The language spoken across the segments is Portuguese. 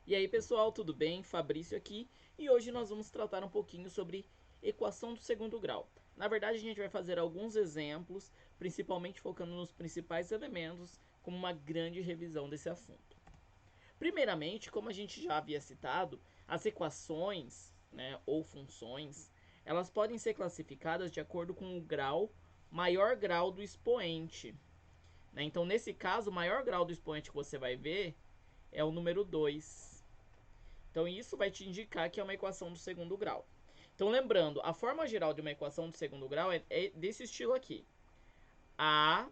E aí pessoal, tudo bem? Fabrício aqui e hoje nós vamos tratar um pouquinho sobre equação do segundo grau. Na verdade a gente vai fazer alguns exemplos, principalmente focando nos principais elementos, como uma grande revisão desse assunto. Primeiramente, como a gente já havia citado, as equações, ou funções, elas podem ser classificadas de acordo com o grau, maior grau do expoente. Então nesse caso, o maior grau do expoente que você vai ver é o número 2. Então isso vai te indicar que é uma equação do segundo grau. Então lembrando, a forma geral de uma equação do segundo grau é desse estilo aqui. A,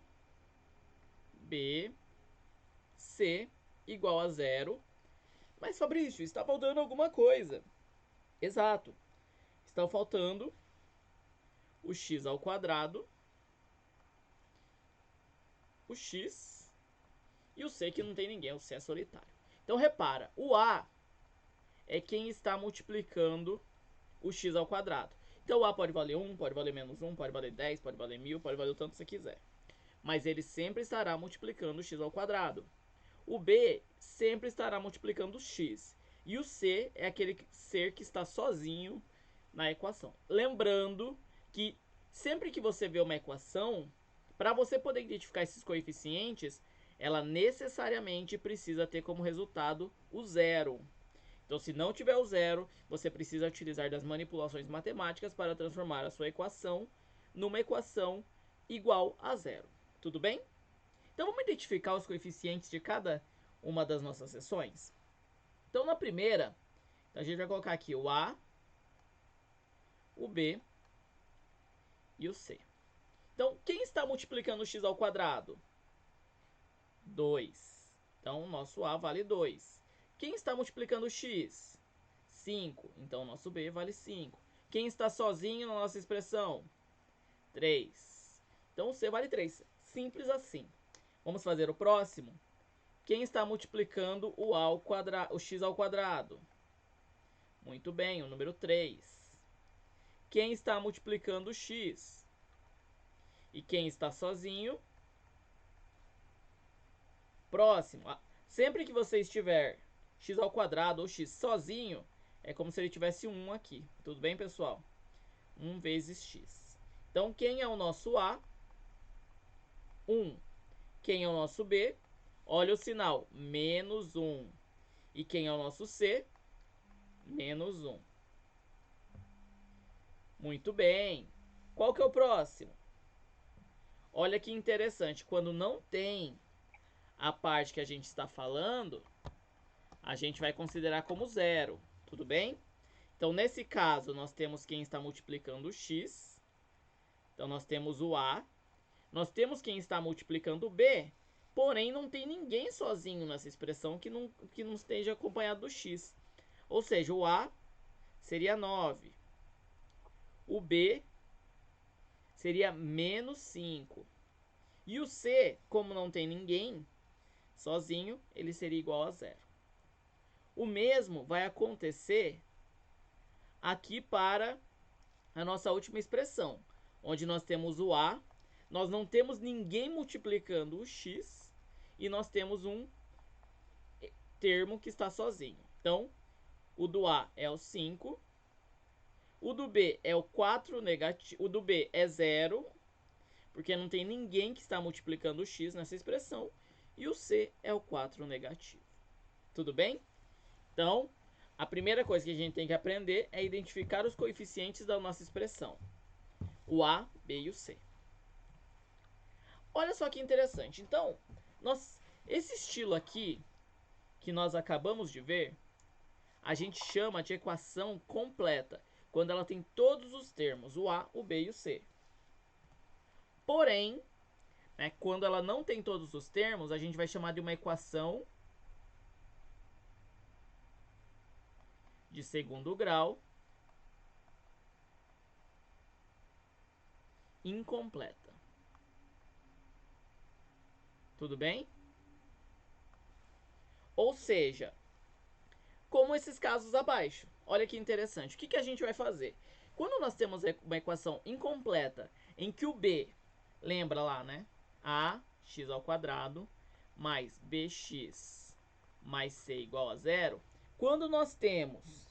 B, C igual a zero. Mas Fabrício, está faltando alguma coisa. Exato. Está faltando o x ao quadrado, o x e o c que não tem ninguém, o c é solitário. Então repara, o A é quem está multiplicando o x ao quadrado. Então o A pode valer 1, pode valer menos 1, pode valer 10, pode valer 1000, pode valer o tanto que você quiser. Mas ele sempre estará multiplicando o x ao quadrado. O B sempre estará multiplicando o x. E o C é aquele ser que está sozinho na equação. Lembrando que sempre que você vê uma equação, para você poder identificar esses coeficientes, ela necessariamente precisa ter como resultado o zero. Então, se não tiver o zero, você precisa utilizar das manipulações matemáticas para transformar a sua equação numa equação igual a zero. Tudo bem? Então, vamos identificar os coeficientes de cada uma das nossas seções? Então, na primeira, a gente vai colocar aqui o A, o B e o C. Então, quem está multiplicando o x ao quadrado? 2. Então, o nosso A vale 2. Quem está multiplicando o x? 5. Então, o nosso B vale 5. Quem está sozinho na nossa expressão? 3. Então, o C vale 3. Simples assim. Vamos fazer o próximo? Quem está multiplicando o x ao quadrado? Muito bem, o número 3. Quem está multiplicando o x? E quem está sozinho? Próximo. Sempre que você estiver x ao quadrado ou x sozinho, é como se ele tivesse 1 aqui. Tudo bem, pessoal? 1 vezes x. Então, quem é o nosso A? 1. Quem é o nosso B? Olha o sinal, menos 1. E quem é o nosso C? Menos 1. Muito bem. Qual que é o próximo? Olha que interessante. Quando não tem a parte que a gente está falando, a gente vai considerar como zero. Tudo bem? Então, nesse caso, nós temos quem está multiplicando o x. Então, nós temos o A. Nós temos quem está multiplicando o B. Porém, não tem ninguém sozinho nessa expressão que não esteja acompanhado do x. Ou seja, o A seria 9. O B seria menos 5. E o C, como não tem ninguém sozinho, ele seria igual a zero. O mesmo vai acontecer aqui para a nossa última expressão, onde nós temos o A, nós não temos ninguém multiplicando o x e nós temos um termo que está sozinho. Então, o do A é o 5, o do B é o 4 negativo, o do B é 0, porque não tem ninguém que está multiplicando o x nessa expressão, e o C é o 4 negativo. Tudo bem? Então, a primeira coisa que a gente tem que aprender é identificar os coeficientes da nossa expressão. O A, B e o C. Olha só que interessante. Então, esse estilo aqui, que nós acabamos de ver, a gente chama de equação completa, quando ela tem todos os termos, o A, o B e o C. Porém, quando ela não tem todos os termos, a gente vai chamar de uma equação de segundo grau incompleta. Tudo bem? Ou seja, como esses casos abaixo. Olha que interessante. O que a gente vai fazer? Quando nós temos uma equação incompleta em que o B, lembra lá, né? Ax ao quadrado mais bx mais c igual a zero. Quando nós temos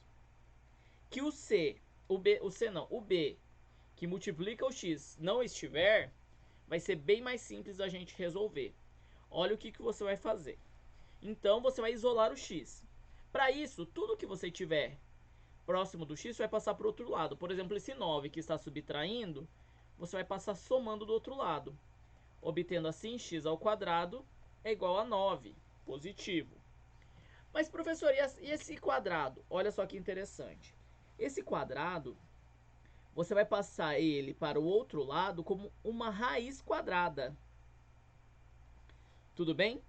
que o B que multiplica o x não estiver, vai ser bem mais simples a gente resolver. Olha o que você vai fazer. Então, você vai isolar o x. Para isso, tudo que você tiver próximo do x vai passar para o outro lado. Por exemplo, esse 9 que está subtraindo, você vai passar somando do outro lado. Obtendo assim, x ao quadrado é igual a 9, positivo. Mas, professor, e esse quadrado? Olha só que interessante. Esse quadrado, você vai passar ele para o outro lado como uma raiz quadrada. Tudo bem?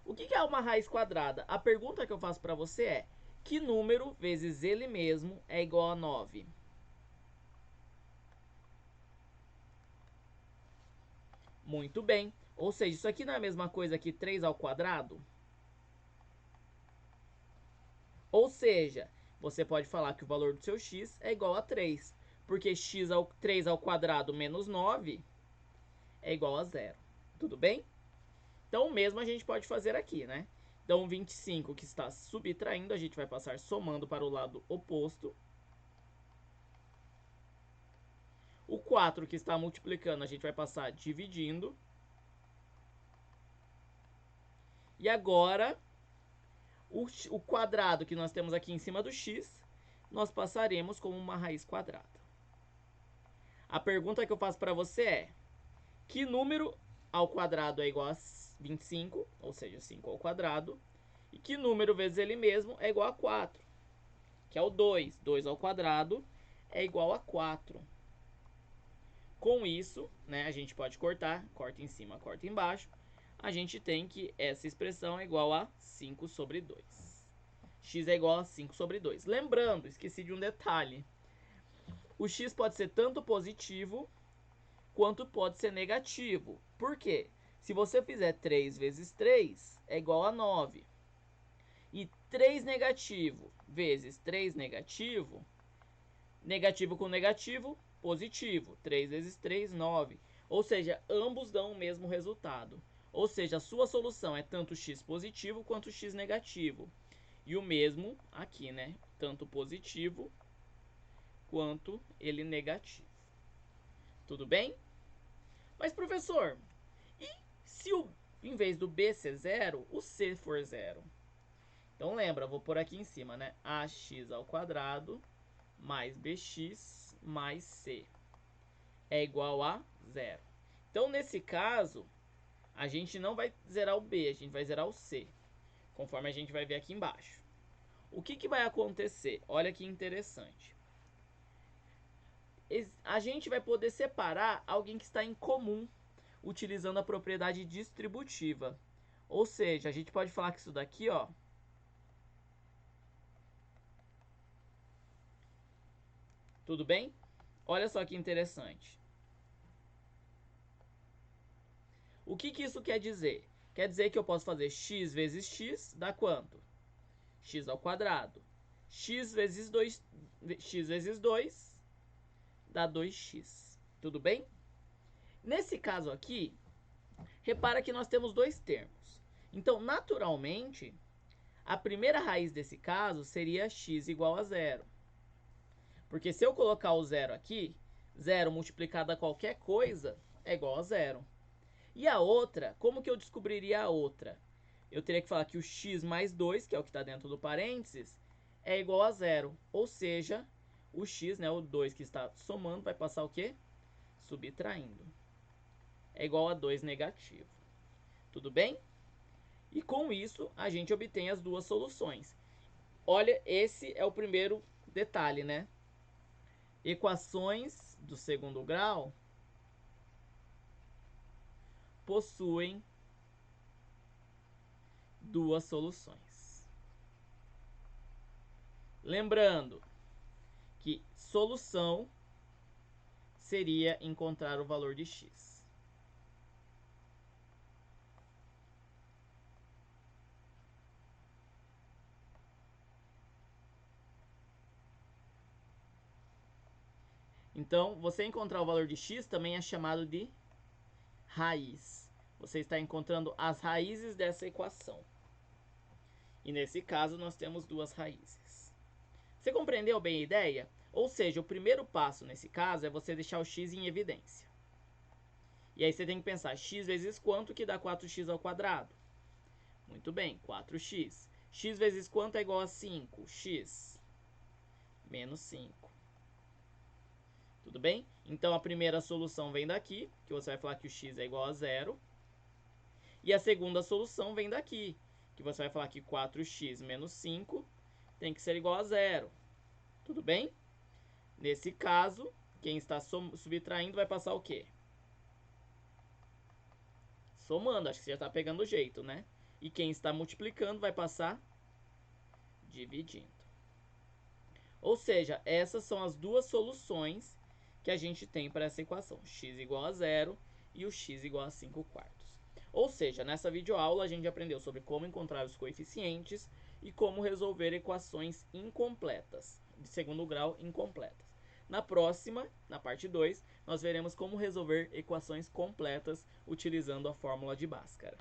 O que é uma raiz quadrada? A pergunta que eu faço para você é: que número vezes ele mesmo é igual a 9? Muito bem. Ou seja, isso aqui não é a mesma coisa que 3 ao quadrado? Ou seja, você pode falar que o valor do seu x é igual a 3. Porque 3 ao quadrado menos 9 é igual a 0. Tudo bem? Então, o mesmo a gente pode fazer aqui, né? Então, 25 que está subtraindo, a gente vai passar somando para o lado oposto. O 4 que está multiplicando, a gente vai passar dividindo. E agora, o quadrado que nós temos aqui em cima do x, nós passaremos como uma raiz quadrada. A pergunta que eu faço para você é: que número ao quadrado é igual a 25, ou seja, 5 ao quadrado, e que número vezes ele mesmo é igual a 4, que é o 2. 2 ao quadrado é igual a 4. Com isso, né, a gente pode cortar, corta em cima, corta embaixo. A gente tem que essa expressão é igual a 5 sobre 2. X é igual a 5 sobre 2. Lembrando, esqueci de um detalhe. O x pode ser tanto positivo quanto pode ser negativo. Por quê? Se você fizer 3 vezes 3 é igual a 9. E 3 negativo vezes 3 negativo, negativo com negativo, positivo. 3 vezes 3, 9. Ou seja, ambos dão o mesmo resultado. Ou seja, a sua solução é tanto x positivo quanto x negativo. E o mesmo aqui, né? Tanto positivo quanto ele negativo. Tudo bem? Mas, professor, e se em vez do b ser 0, o c for 0? Então lembra, vou pôr aqui em cima, né? ax ao quadrado mais bx mais c é igual a 0. Então, nesse caso, a gente não vai zerar o b, a gente vai zerar o c, conforme a gente vai ver aqui embaixo. O que vai acontecer? Olha que interessante. A gente vai poder separar alguém que está em comum, utilizando a propriedade distributiva. Ou seja, a gente pode falar que isso daqui, ó, tudo bem? Olha só que interessante. O que isso quer dizer? Quer dizer que eu posso fazer x vezes x dá quanto? X ao quadrado. X vezes 2 dá 2x. Tudo bem? Nesse caso aqui, repara que nós temos dois termos. Então, naturalmente, a primeira raiz desse caso seria x igual a 0. Porque se eu colocar o 0 aqui, 0 multiplicado a qualquer coisa é igual a 0. E a outra, como que eu descobriria a outra? Eu teria que falar que o x mais 2, que é o que está dentro do parênteses, é igual a 0. Ou seja, o x, né, o 2 que está somando, vai passar o quê? Subtraindo. É igual a 2 negativo. Tudo bem? E com isso, a gente obtém as duas soluções. Olha, esse é o primeiro detalhe, né? Equações do segundo grau possuem duas soluções. Lembrando que solução seria encontrar o valor de x. Então, você encontrar o valor de x também é chamado de raiz. Você está encontrando as raízes dessa equação. E nesse caso nós temos duas raízes. Você compreendeu bem a ideia? Ou seja, o primeiro passo nesse caso é você deixar o x em evidência. E aí você tem que pensar, x vezes quanto que dá 4x ao quadrado? Muito bem, 4x. X vezes quanto é igual a 5? X menos 5. Tudo bem? Então a primeira solução vem daqui, que você vai falar que o x é igual a 0. E a segunda solução vem daqui, que você vai falar que 4x menos 5 tem que ser igual a 0. Tudo bem? Nesse caso, quem está subtraindo vai passar o quê? Somando, acho que você já está pegando o jeito, né? E quem está multiplicando vai passar dividindo. Ou seja, essas são as duas soluções que a gente tem para essa equação. X igual a 0 e o x igual a 5 quartos. Ou seja, nessa videoaula a gente aprendeu sobre como encontrar os coeficientes e como resolver equações incompletas, de segundo grau incompletas. Na próxima, na parte 2, nós veremos como resolver equações completas utilizando a fórmula de Bhaskara.